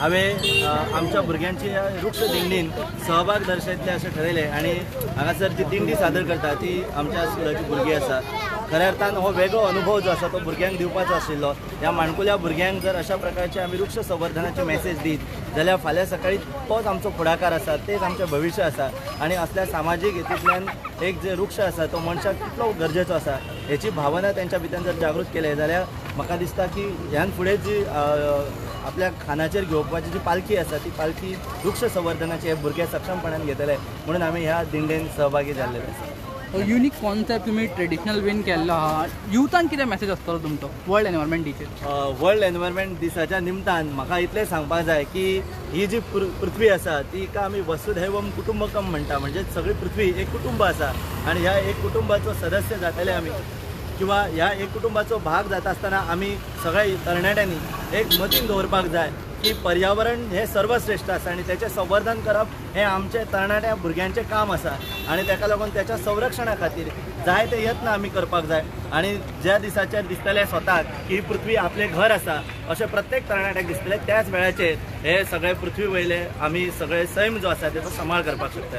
हांवें आमच्या भुरग्यांची ह्या वृक्ष दिंडीन सहभाग दर्शयतले अशें ठरयलें आनी हांगासर जी दिंडी सादर करता ती आमच्या स्कुलाची भुरगीं आसा. खऱ्या अर्थान हो वेगळो अनुभव जो आसा तो भुरग्यांक दिवपाचो आशिल्लो. ह्या माणकुल्या भुरग्यांक जर अशा प्रकारचे आमी वृक्ष संवर्धनाची मॅसेज दीत जाल्यार फाल्यां सकाळी तोच आमचो फुडाकार आसा, तेच आमचें भविश्य आसा आनी असल्या सामाजीक हेतूंतल्यान एक जे वृक्ष आसा तो मनशाक कितलो गरजेचो आसा हेची भावना तेंच्या भितर जर जागृत केले जाल्यार म्हाका दिसता की ह्यान फुडें जी आपल्या खानाचेर घेवपाची जी पालखी आसा ती पालखी वृक्ष संवर्धनाची हे भुरगे सक्षमपणान घेतले म्हणून आमी ह्या दिंडेन सहभागी जाल्ले आसा. युनिक कॉन्सेप्ट तुम्ही ट्रेडिशनल वेन केल्लो आहा. युथान कितें मॅसेज आसतलो तुमचो वर्ल्ड एनवायरमेंट डीचेर? वर्ल्ड एनवायरमेंट दिसाच्या निमतान म्हाका इतलें सांगपाक जाय की ही जी पृथ्वी आसा तिका आमी वसुधैवम कुटुंबकम म्हणटा. म्हणजे सगळी पृथ्वी एक कुटुंब आसा आनी ह्या एक कुटुंबाचो सदस्य जातले आमी किंवा ह्या एक कुटुंबाचो भाग जाता आसतना आमी सगळ्या तरणाट्यांनी एक मतीन दवरपाक जाय की पर्यावरण हे सर्वश्रेष्ठ आसा आनी तेचें संवर्धन करप हें आमचे तरणाट्या भुरग्यांचें काम आसा आनी ताका लागून त्याच्या संरक्षणा खातीर जाय ते यत्न आमी करपाक जाय. आनी ज्या दिसाचेर दिसतलें स्वताक की ही पृथ्वी आपलें घर आसा अशें प्रत्येक तरणाट्याक दिसतलें त्याच वेळाचेर हे सगळे पृथ्वी वयले आमी सगळे सैम जो आसा तेचो सांबाळ करपाक शकतले.